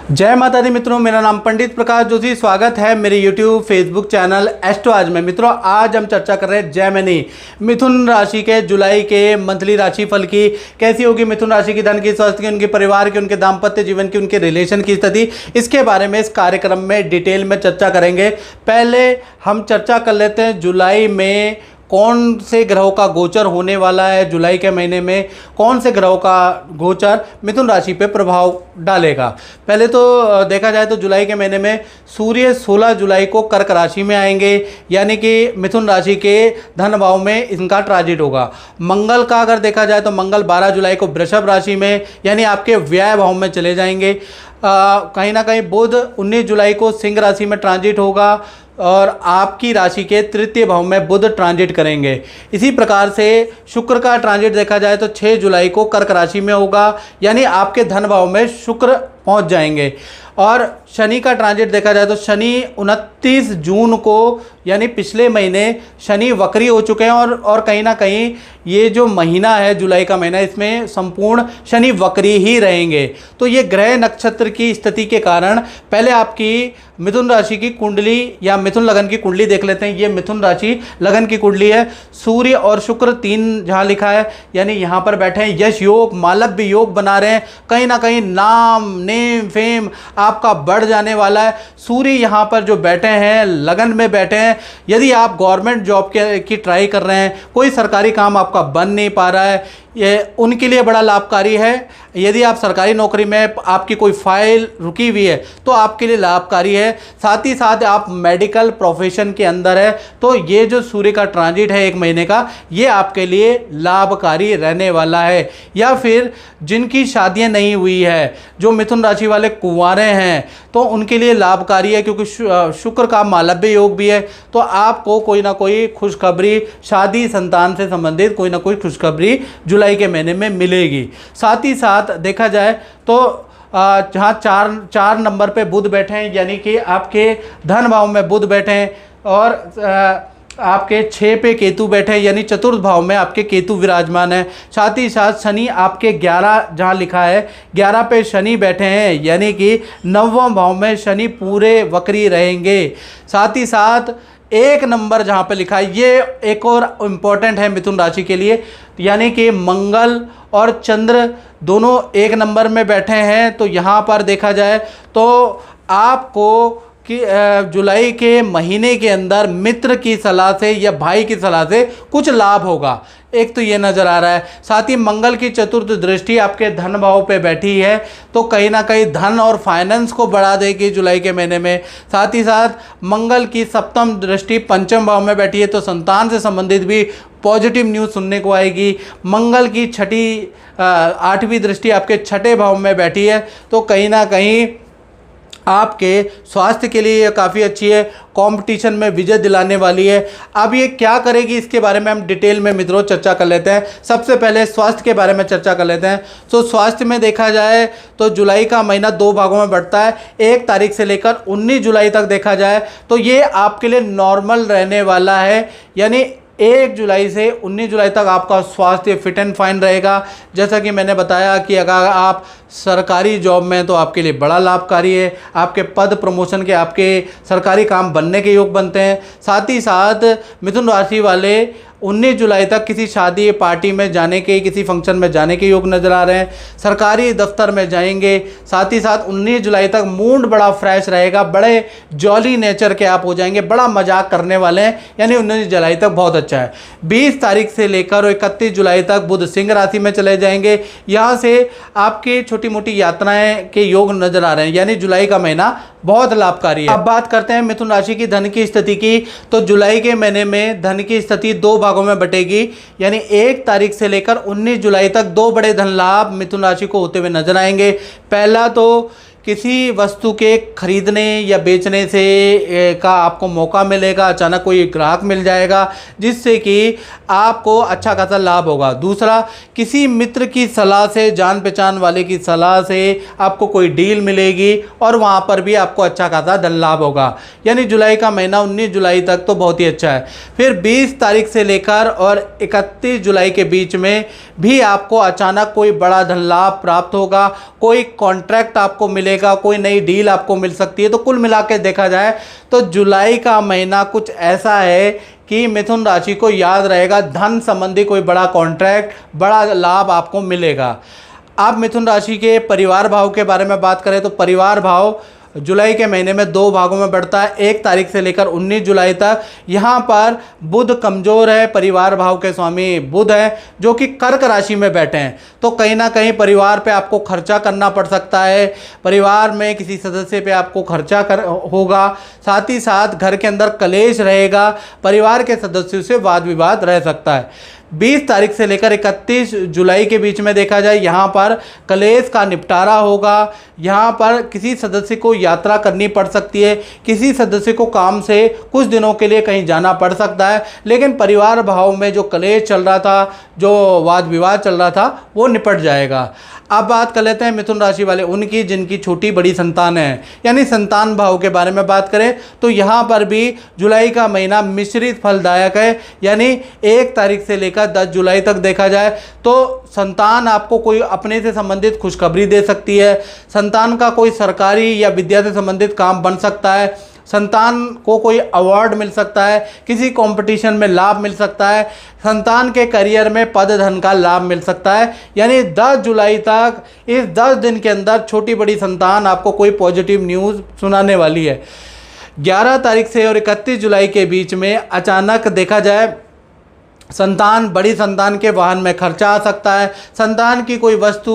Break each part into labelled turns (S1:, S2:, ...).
S1: जय माता दी मित्रों, मेरा नाम पंडित प्रकाश जोशी। स्वागत है मेरे यूट्यूब फेसबुक चैनल एस्ट्रो आज में। मित्रों, आज हम चर्चा कर रहे हैं जैमिनी मिथुन राशि के जुलाई के मंथली राशिफल की। कैसी होगी मिथुन राशि की धन की, स्वास्थ्य की, उनके परिवार की, उनके दाम्पत्य जीवन की, उनके रिलेशन की स्थिति, इसके बारे में इस कार्यक्रम में डिटेल में चर्चा करेंगे। पहले हम चर्चा कर लेते हैं जुलाई में कौन से ग्रहों का गोचर होने वाला है। जुलाई के महीने में कौन से ग्रहों का गोचर मिथुन राशि पे प्रभाव डालेगा। पहले तो देखा जाए तो जुलाई के महीने में सूर्य 16 जुलाई को कर्क राशि में आएंगे, यानी कि मिथुन राशि के धन भाव में इनका ट्रांजिट होगा। मंगल का अगर देखा जाए तो मंगल 12 जुलाई को वृषभ राशि में यानी आपके व्यय भाव में चले जाएंगे। कहीं ना कहीं बुध 19 जुलाई को सिंह राशि में ट्रांजिट होगा और आपकी राशि के तृतीय भाव में बुध ट्रांजिट करेंगे। इसी प्रकार से शुक्र का ट्रांजिट देखा जाए तो 6 जुलाई को कर्क राशि में होगा, यानी आपके धन भाव में शुक्र पहुंच जाएंगे। और शनि का ट्रांजिट देखा जाए तो शनि 29 जून को यानी पिछले महीने शनि वक्री हो चुके हैं और कहीं ना कहीं ये जो महीना है जुलाई का महीना, इसमें संपूर्ण शनि वक्री ही रहेंगे। तो ये ग्रह नक्षत्र की स्थिति के कारण पहले आपकी मिथुन राशि की कुंडली या मिथुन लगन की कुंडली देख लेते हैं। ये मिथुन राशि लगन की कुंडली है। सूर्य और शुक्र 3 जहाँ लिखा है, यानी यहाँ पर बैठे हैं। यश योग, मालव्य योग बना रहे हैं। कहीं ना कहीं नाम, नेम, फेम आपका बढ़ जाने वाला है। सूर्य यहाँ पर जो बैठे हैं, लगन में बैठे हैं। यदि आप गवर्नमेंट जॉब की ट्राई कर रहे हैं, कोई सरकारी काम आपका बन नहीं पा रहा है, ये उनके लिए बड़ा लाभकारी है। यदि आप सरकारी नौकरी में आपकी कोई फाइल रुकी हुई है तो आपके लिए लाभकारी है। साथ ही साथ आप मेडिकल प्रोफेशन के अंदर है तो ये जो सूर्य का ट्रांजिट है 1 महीने का, ये आपके लिए लाभकारी रहने वाला है। या फिर जिनकी शादियां नहीं हुई है, जो मिथुन राशि वाले कुंवारे हैं, तो उनके लिए लाभकारी है, क्योंकि शुक्र का मालव्य योग भी है। तो आपको कोई ना कोई खुशखबरी, शादी, संतान से संबंधित कोई ना कोई खुशखबरी जुलाई के महीने में मिलेगी। साथ ही साथ देखा जाए तो जहाँ 4 नंबर पे बुध बैठे हैं, यानी कि आपके धन भाव में बुध बैठे हैं, और आपके 6 पे केतु बैठे हैं, यानी चतुर्थ भाव में आपके केतु विराजमान है। साथ ही साथ शनि आपके 11 जहाँ लिखा है 11 पे शनि बैठे हैं, यानी कि 9वें भाव में शनि पूरे वक्री रहेंगे। साथ ही साथ 1 नंबर जहाँ पे लिखा है, ये एक और इम्पॉर्टेंट है मिथुन राशि के लिए, यानी कि मंगल और चंद्र दोनों 1 नंबर में बैठे हैं। तो यहाँ पर देखा जाए तो आपको कि जुलाई के महीने के अंदर मित्र की सलाह से या भाई की सलाह से कुछ लाभ होगा, एक तो ये नज़र आ रहा है। साथ ही मंगल की चतुर्थ दृष्टि आपके धन भाव पे बैठी है, तो कहीं ना कहीं धन और फाइनेंस को बढ़ा देगी जुलाई के महीने में। साथ ही साथ मंगल की सप्तम दृष्टि पंचम भाव में बैठी है, तो संतान से संबंधित भी पॉजिटिव न्यूज़ सुनने को आएगी। मंगल की 8वीं दृष्टि आपके 6ठे भाव में बैठी है, तो कहीं ना कहीं आपके स्वास्थ्य के लिए ये काफ़ी अच्छी है, कंपटीशन में विजय दिलाने वाली है। अब ये क्या करेगी, इसके बारे में हम डिटेल में मित्रों चर्चा कर लेते हैं। सबसे पहले स्वास्थ्य के बारे में चर्चा कर लेते हैं। तो स्वास्थ्य में देखा जाए तो जुलाई का महीना 2 भागों में बढ़ता है। 1 तारीख से लेकर 19 जुलाई तक देखा जाए तो ये आपके लिए नॉर्मल रहने वाला है, यानी 1 जुलाई से 19 जुलाई तक आपका स्वास्थ्य फिट एंड फाइन रहेगा। जैसा कि मैंने बताया कि अगर आप सरकारी जॉब में तो आपके लिए बड़ा लाभकारी है, आपके पद प्रमोशन के, आपके सरकारी काम बनने के योग बनते हैं। साथ ही साथ मिथुन राशि वाले 19 जुलाई तक किसी शादी पार्टी में जाने के, किसी फंक्शन में जाने के योग नज़र आ रहे हैं। सरकारी दफ्तर में जाएंगे। साथ ही साथ 19 जुलाई तक मूड बड़ा फ्रेश रहेगा, बड़े जॉली नेचर के आप हो जाएंगे, बड़ा मजाक करने वाले हैं, यानी 19 जुलाई तक बहुत अच्छा है। 20 तारीख से लेकर 31 जुलाई तक बुध सिंह राशि में चले जाएंगे। यहाँ से आपकी छोटी मोटी यात्राएं के योग नजर आ रहे हैं, यानी जुलाई का महीना बहुत लाभकारी है। अब बात करते हैं मिथुन राशि की धन की स्थिति की। तो जुलाई के महीने में धन की स्थिति 2 भागों में बटेगी, यानी 1 तारीख से लेकर 19 जुलाई तक 2 बड़े धन लाभ मिथुन राशि को होते हुए नजर आएंगे। पहला तो किसी वस्तु के खरीदने या बेचने से का आपको मौका मिलेगा, अचानक कोई ग्राहक मिल जाएगा जिससे कि आपको अच्छा खासा लाभ होगा। दूसरा, किसी मित्र की सलाह से, जान पहचान वाले की सलाह से आपको कोई डील मिलेगी और वहाँ पर भी आपको अच्छा खासा धन लाभ होगा। यानी जुलाई का महीना 19 जुलाई तक तो बहुत ही अच्छा है। फिर 20 तारीख से लेकर और 31 जुलाई के बीच में भी आपको अचानक कोई बड़ा धन लाभ प्राप्त होगा, कोई कॉन्ट्रैक्ट आपको मिलेगा मिलेगा, कोई नई डील आपको मिल सकती है। तो कुल मिला के देखा जाए तो जुलाई का महीना कुछ ऐसा है कि मिथुन राशि को याद रहेगा, धन संबंधी कोई बड़ा कॉन्ट्रैक्ट, बड़ा लाभ आपको मिलेगा। आप मिथुन राशि के परिवार भाव के बारे में बात करें तो परिवार भाव जुलाई के महीने में 2 भागों में बढ़ता है, 1 तारीख से लेकर 19 जुलाई तक। यहाँ पर बुध कमज़ोर है, परिवार भाव के स्वामी बुध है जो कि कर्क राशि में बैठे हैं। तो कहीं ना कहीं परिवार पे आपको खर्चा करना पड़ सकता है, परिवार में किसी सदस्य पे आपको खर्चा होगा, साथ ही साथ घर के अंदर कलेश रहेगा, परिवार के सदस्यों से वाद विवाद रह सकता है। 20 तारीख से लेकर 31 जुलाई के बीच में देखा जाए यहाँ पर कलेश का निपटारा होगा। यहाँ पर किसी सदस्य को यात्रा करनी पड़ सकती है, किसी सदस्य को काम से कुछ दिनों के लिए कहीं जाना पड़ सकता है, लेकिन परिवार भाव में जो कलेश चल रहा था, जो वाद विवाद चल रहा था, वो निपट जाएगा। अब बात कर लेते हैं मिथुन राशि वाले उनकी जिनकी छोटी बड़ी संतान है, यानी संतान भाव के बारे में बात करें तो यहाँ पर भी जुलाई का महीना मिश्रित फलदायक है। यानी 1 तारीख से लेकर 10 जुलाई तक देखा जाए तो संतान आपको कोई अपने से संबंधित खुशखबरी दे सकती है, संतान का कोई सरकारी या विद्या से संबंधित काम बन सकता है, संतान को कोई अवार्ड मिल सकता है, किसी कंपटीशन में लाभ मिल सकता है, संतान के करियर में पद धन का लाभ मिल सकता है। यानी 10 जुलाई तक, इस 10 दिन के अंदर छोटी बड़ी संतान आपको कोई पॉजिटिव न्यूज़ सुनाने वाली है। 11 तारीख से और 31 जुलाई के बीच में अचानक देखा जाए संतान, बड़ी संतान के वाहन में खर्चा आ सकता है, संतान की कोई वस्तु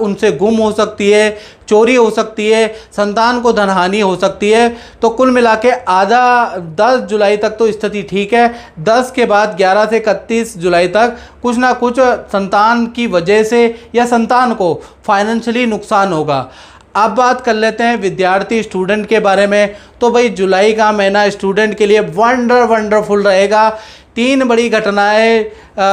S1: उनसे गुम हो सकती है, चोरी हो सकती है, संतान को धनहानि हो सकती है। तो कुल मिला के आधा 10 जुलाई तक तो स्थिति ठीक है, 10 के बाद 11 से 31 जुलाई तक कुछ ना कुछ संतान की वजह से या संतान को फाइनेंशियली नुकसान होगा। अब बात कर लेते हैं विद्यार्थी स्टूडेंट के बारे में। तो भाई जुलाई का महीना स्टूडेंट के लिए वंडरफुल रहेगा। 3 बड़ी घटनाएं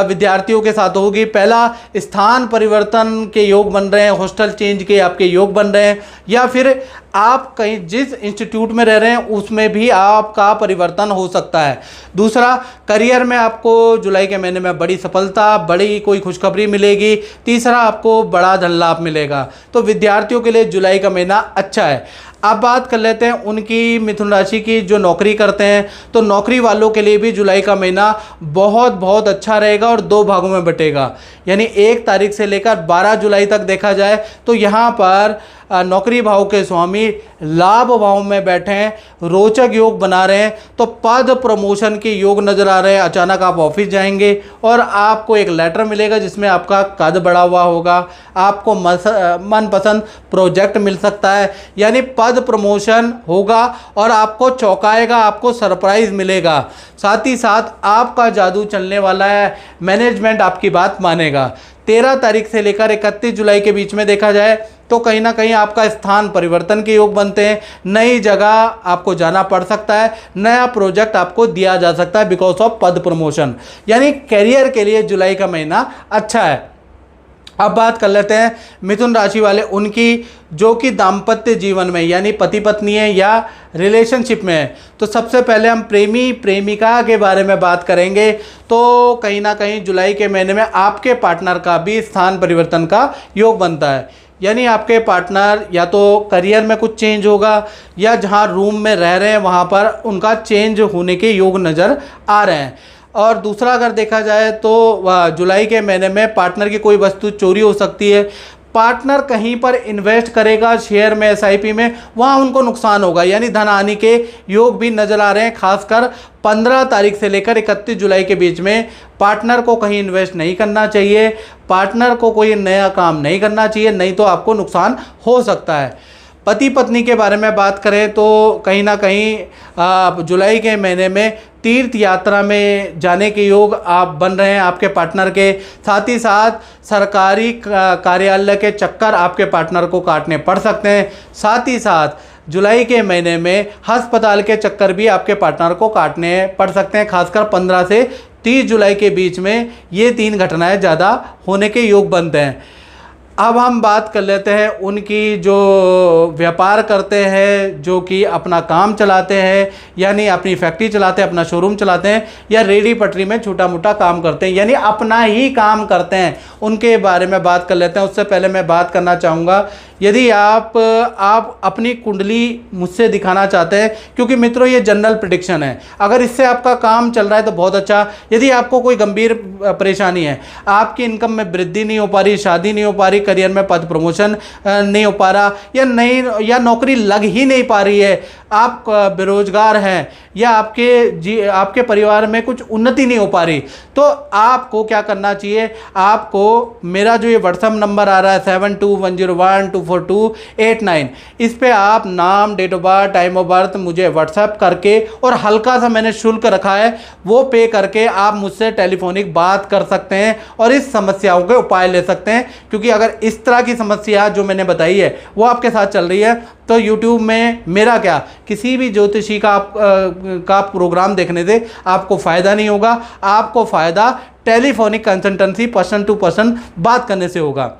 S1: विद्यार्थियों के साथ होगी। पहला, स्थान परिवर्तन के योग बन रहे हैं, हॉस्टल चेंज के आपके योग बन रहे हैं, या फिर आप कहीं जिस इंस्टीट्यूट में रह रहे हैं उसमें भी आपका परिवर्तन हो सकता है। दूसरा, करियर में आपको जुलाई के महीने में बड़ी सफलता, बड़ी कोई खुशखबरी मिलेगी। तीसरा, आपको बड़ा धन लाभ मिलेगा। तो विद्यार्थियों के लिए जुलाई का महीना अच्छा है। अब बात कर लेते हैं उनकी मिथुन राशि की जो नौकरी करते हैं, तो नौकरी वालों के लिए भी जुलाई का महीना बहुत अच्छा रहेगा और 2 भागों में बटेगा। यानी 1 तारीख से लेकर 12 जुलाई तक देखा जाए तो यहाँ पर नौकरी भाव के स्वामी लाभ भाव में बैठे हैं, रोचक योग बना रहे हैं। तो पद प्रमोशन के योग नज़र आ रहे हैं। अचानक आप ऑफिस जाएंगे और आपको एक लेटर मिलेगा जिसमें आपका कद बढ़ा हुआ होगा, आपको मनपसंद प्रोजेक्ट मिल सकता है। यानी पद प्रमोशन होगा और आपको चौंकाएगा, आपको सरप्राइज मिलेगा। साथ ही साथ आपका जादू चलने वाला है, मैनेजमेंट आपकी बात मानेगा। 13 तारीख से लेकर 31 जुलाई के बीच में देखा जाए तो कहीं ना कहीं आपका स्थान परिवर्तन के योग बनते हैं, नई जगह आपको जाना पड़ सकता है, नया प्रोजेक्ट आपको दिया जा सकता है बिकॉज ऑफ पद प्रमोशन। यानी करियर के लिए जुलाई का महीना अच्छा है। अब बात कर लेते हैं मिथुन राशि वाले उनकी जो कि दाम्पत्य जीवन में यानी पति पत्नी है या रिलेशनशिप में है। तो सबसे पहले हम प्रेमी प्रेमिका के बारे में बात करेंगे। तो कहीं ना कहीं जुलाई के महीने में आपके पार्टनर का भी स्थान परिवर्तन का योग बनता है। यानी आपके पार्टनर या तो करियर में कुछ चेंज होगा या जहाँ रूम में रह रहे हैं वहाँ पर उनका चेंज होने के योग नज़र आ रहे हैं। और दूसरा अगर देखा जाए तो जुलाई के महीने में पार्टनर की कोई वस्तु चोरी हो सकती है। पार्टनर कहीं पर इन्वेस्ट करेगा शेयर में, SIP में, वहाँ उनको नुकसान होगा। यानी धन हानि के योग भी नजर आ रहे हैं। खासकर 15 तारीख से लेकर 31 जुलाई के बीच में पार्टनर को कहीं इन्वेस्ट नहीं करना चाहिए, पार्टनर को कोई नया काम नहीं करना चाहिए, नहीं तो आपको नुकसान हो सकता है। पति पत्नी के बारे में बात करें तो कहीं ना कहीं जुलाई के महीने में तीर्थ यात्रा में जाने के योग आप बन रहे हैं आपके पार्टनर के। साथ ही साथ सरकारी कार्यालय के चक्कर आपके पार्टनर को काटने पड़ सकते हैं। साथ ही साथ जुलाई के महीने में अस्पताल के चक्कर भी आपके पार्टनर को काटने पड़ सकते हैं। खासकर 15 से 30 जुलाई के बीच में ये 3 घटनाएं ज़्यादा होने के योग बनते हैं। अब हम बात कर लेते हैं उनकी जो व्यापार करते हैं, जो कि अपना काम चलाते हैं, यानी अपनी फैक्ट्री चलाते हैं, अपना शोरूम चलाते हैं, या रेडी पटरी में छोटा मोटा काम करते हैं, यानी अपना ही काम करते हैं, उनके बारे में बात कर लेते हैं। उससे पहले मैं बात करना चाहूँगा, यदि आप अपनी कुंडली मुझसे दिखाना चाहते हैं, क्योंकि मित्रों ये जनरल प्रेडिक्शन है, अगर इससे आपका काम चल रहा है तो बहुत अच्छा। यदि आपको कोई गंभीर परेशानी है, आपकी इनकम में वृद्धि नहीं हो पा रही, शादी नहीं हो पा रही, करियर में पद प्रमोशन नहीं हो पा रहा, या नौकरी लग ही नहीं पा रही है, आप बेरोजगार हैं, या आपके परिवार में कुछ उन्नति नहीं हो पा रही, तो आपको क्या करना चाहिए? आपको मेरा जो ये व्हाट्सएप नंबर आ रहा है 7210124289, इस पे आप नाम, date of birth, time of birth मुझे व्हाट्सएप करके, और हल्का सा मैंने शुल्क रखा है वो पे करके आप मुझसे टेलीफोनिक बात कर सकते हैं और इस समस्याओं के उपाय ले सकते हैं। क्योंकि अगर इस तरह की समस्या जो मैंने बताई है वो आपके साथ चल रही है, तो YouTube में मेरा क्या, किसी भी ज्योतिषी का प्रोग्राम देखने से आपको फ़ायदा नहीं होगा, आपको फ़ायदा telephonic consultancy, person to person बात करने से होगा।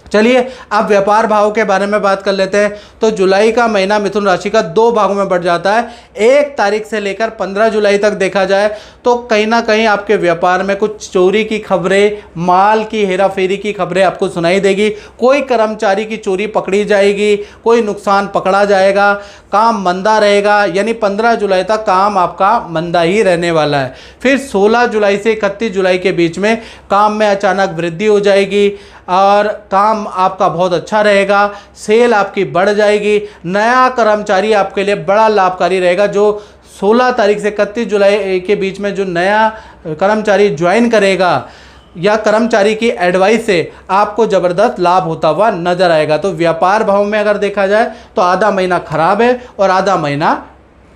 S1: चलिए अब व्यापार भाव के बारे में बात कर लेते हैं। तो जुलाई का महीना मिथुन राशि का 2 भागों में बढ़ जाता है। 1 तारीख से लेकर 15 जुलाई तक देखा जाए तो कहीं ना कहीं आपके व्यापार में कुछ चोरी की खबरें, माल की हेराफेरी की खबरें आपको सुनाई देगी। कोई कर्मचारी की चोरी पकड़ी जाएगी, कोई नुकसान पकड़ा जाएगा, काम मंदा रहेगा, यानी 15 जुलाई तक काम आपका मंदा ही रहने वाला है। फिर 16 जुलाई से 31 जुलाई के बीच में काम में अचानक वृद्धि हो जाएगी और काम आपका बहुत अच्छा रहेगा, सेल आपकी बढ़ जाएगी, नया कर्मचारी आपके लिए बड़ा लाभकारी रहेगा। जो 16 तारीख से 31 जुलाई के बीच में जो नया कर्मचारी ज्वाइन करेगा या कर्मचारी की एडवाइस से आपको ज़बरदस्त लाभ होता हुआ नजर आएगा। तो व्यापार भाव में अगर देखा जाए तो आधा महीना खराब है और आधा महीना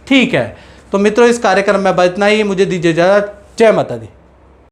S1: ठीक है। तो मित्रों इस कार्यक्रम में बस इतना ही, मुझे दीजिए इजाज़त। जय माता दी।